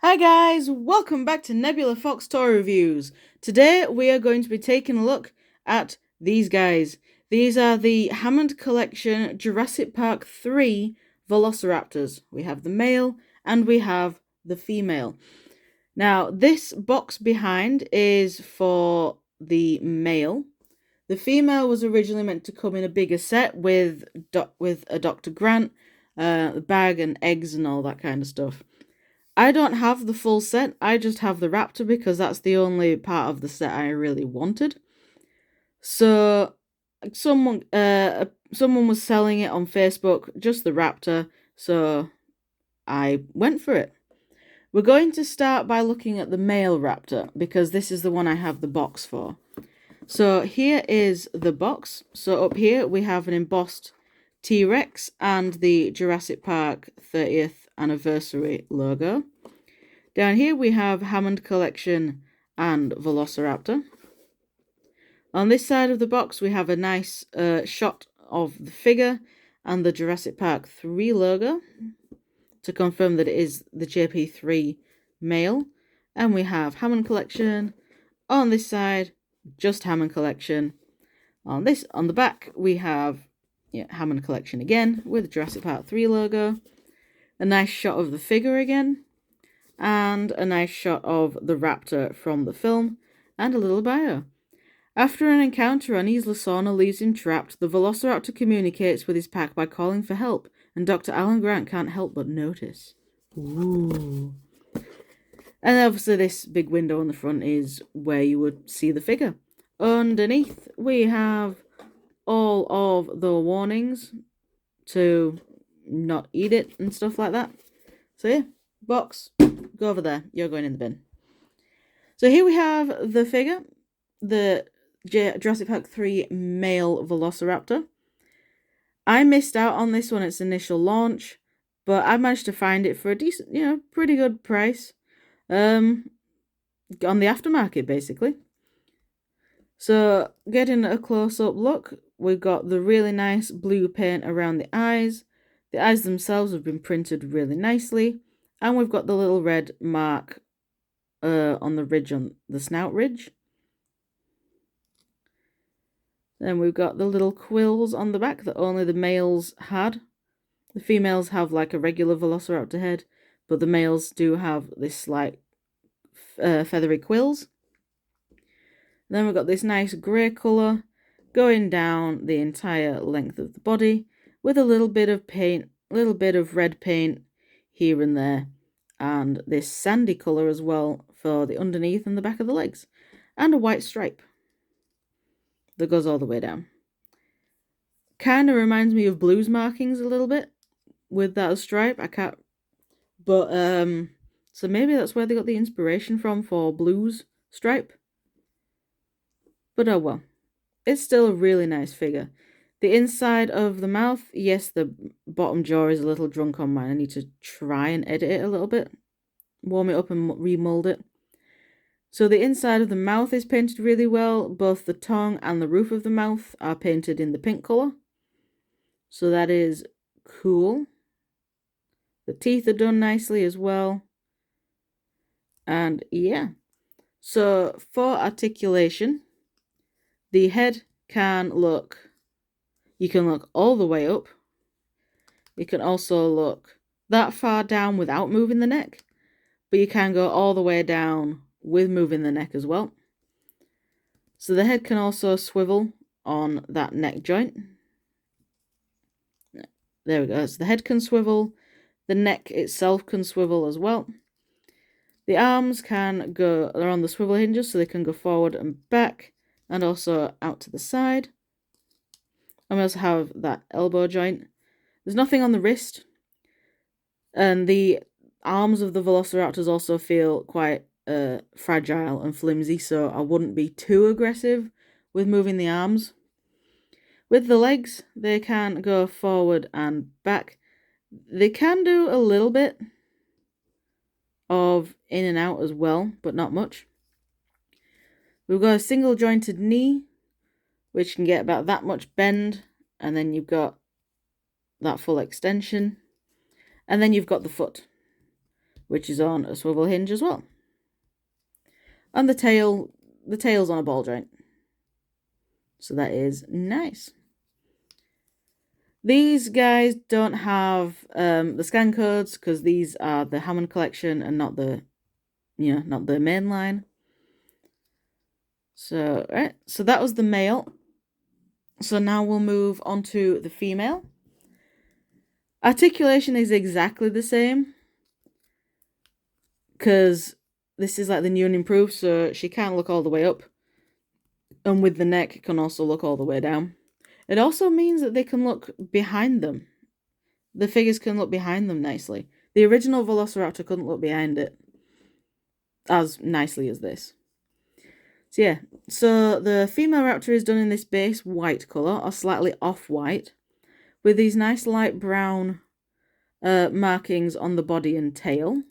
Hi guys, welcome back to Nebula Fox Toy Reviews. Today we are going to be taking a look at these guys. These are the Hammond Collection Jurassic Park 3 Velociraptors. We have the male and we have the female. Now this box behind is for the male. The female was originally meant to come in a bigger set with a Dr. Grant, the bag and eggs and all that kind of stuff. I don't have the full set. I just have the Raptor because that's the only part of the set I really wanted. So someone was selling it on Facebook, just the Raptor, so I went for it. We're going to start by looking at the male Raptor because this is the one I have the box for. So here is the box. So up here we have an embossed T-Rex and the Jurassic Park 30th anniversary logo. Down here we have Hammond Collection and Velociraptor. On this side of the box we have a nice shot of the figure and the Jurassic Park 3 logo to confirm that it is the JP3 male. And we have Hammond Collection. On this side, just Hammond Collection. On the back we have Hammond Collection again with the Jurassic Park 3 logo. A nice shot of the figure again. And a nice shot of the raptor from the film, and a little bio. After an encounter on Isla Sorna leaves him trapped, the Velociraptor communicates with his pack by calling for help, and Dr. Alan Grant can't help but notice. Ooh. And obviously this big window on the front is where you would see the figure. Underneath we have all of the warnings to not eat it and stuff like that. So yeah, box. Go over there. You're going in the bin. So here we have the figure, the Jurassic Park 3 male Velociraptor. I missed out on this one at its initial launch, but I managed to find it for a decent, pretty good price. On the aftermarket, basically. So getting a close-up look, we've got the really nice blue paint around the eyes. The eyes themselves have been printed really nicely. And we've got the little red mark on the ridge, on the snout ridge. Then we've got the little quills on the back that only the males had. The females have like a regular Velociraptor head, but the males do have this slight feathery quills. Then we've got this nice grey colour going down the entire length of the body with a little bit of paint, a little bit of red paint here and there, and this sandy colour as well for the underneath and the back of the legs, and a white stripe that goes all the way down. Kind of reminds me of Blue's markings a little bit with that stripe. I can't, but so maybe that's where they got the inspiration from for Blue's stripe. But oh well, it's still a really nice figure. The inside of the mouth, yes, the bottom jaw is a little drunk on mine. I need to try and edit it a little bit, warm it up and remold it. So the inside of the mouth is painted really well. Both the tongue and the roof of the mouth are painted in the pink colour. So that is cool. The teeth are done nicely as well. And yeah. So for articulation, the head can look, you can look all the way up. You can also look that far down without moving the neck. But you can go all the way down with moving the neck as well. So the head can also swivel on that neck joint. There we go. So the head can swivel. The neck itself can swivel as well. The arms can go, they're on the swivel hinges, so they can go forward and back, and also out to the side. And we also have that elbow joint. There's nothing on the wrist. And the arms of the Velociraptors also feel quite fragile and flimsy, so I wouldn't be too aggressive with moving the arms. With the legs, they can go forward and back. They can do a little bit of in and out as well, but not much. We've got a single jointed knee, which can get about that much bend, and then you've got that full extension. And then you've got the foot, which is on a swivel hinge as well. And the tail's on a ball joint. So that is nice. These guys don't have the scan codes because these are the Hammond collection and not the, not the main line. So, right, so that was the male. So now we'll move on to the female. Articulation is exactly the same because this is like the new and improved, so she can't look all the way up. And with the neck, it can also look all the way down. It also means that they can look behind them. The figures can look behind them nicely. The original Velociraptor couldn't look behind it as nicely as this. So yeah, so the female raptor is done in this base white colour, or slightly off-white, with these nice light brown markings on the body and tail.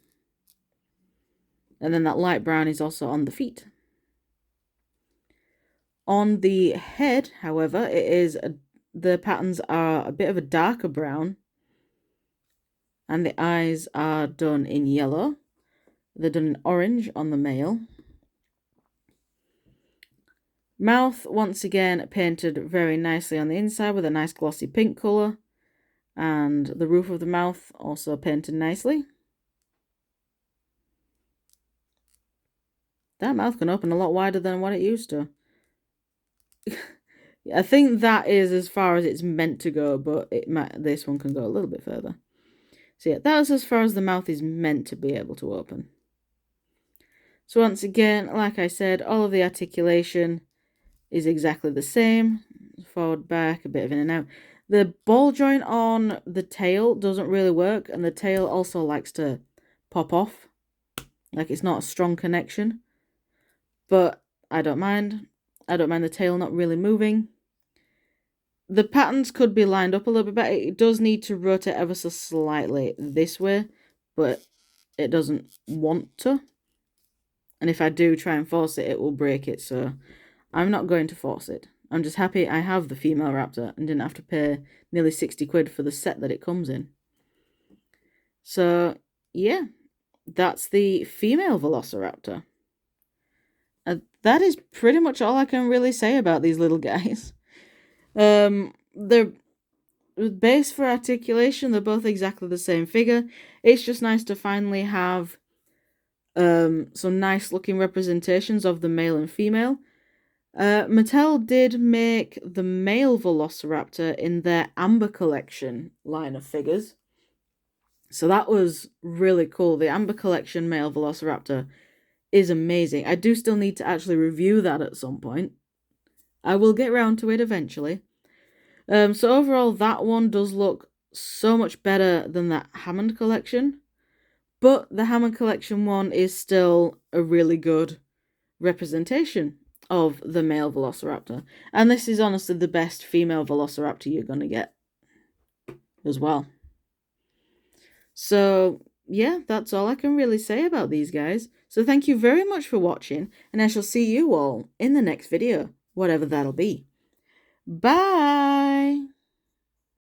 And then that light brown is also on the feet. On the head, however, the patterns are a bit of a darker brown. And the eyes are done in yellow. They're done in orange on the male. Mouth, once again, painted very nicely on the inside with a nice glossy pink colour. And the roof of the mouth also painted nicely. That mouth can open a lot wider than what it used to. I think that is as far as it's meant to go, but this one can go a little bit further. So yeah, that's as far as the mouth is meant to be able to open. So once again, like I said, all of the articulation is exactly the same. Forward, back, a bit of in and out. The ball joint on the tail doesn't really work, and the tail also likes to pop off. Like it's not a strong connection. But I don't mind. I don't mind the tail not really moving. The patterns could be lined up a little bit better. It does need to rotate ever so slightly this way, but it doesn't want to. And if I do try and force it, it will break it, so I'm not going to force it. I'm just happy I have the female raptor and didn't have to pay nearly 60 quid for the set that it comes in. So, yeah, that's the female Velociraptor. That is pretty much all I can really say about these little guys. They're base for articulation, they're both exactly the same figure. It's just nice to finally have some nice looking representations of the male and female. Mattel did make the male Velociraptor in their Amber Collection line of figures. So that was really cool. The Amber Collection male Velociraptor is amazing. I do still need to actually review that at some point. I will get round to it eventually. So overall, that one does look so much better than that Hammond collection. But the Hammond collection one is still a really good representation of the male Velociraptor. And this is honestly the best female Velociraptor you're going to get as well. So, yeah, that's all I can really say about these guys. So thank you very much for watching, and I shall see you all in the next video, whatever that'll be. Bye!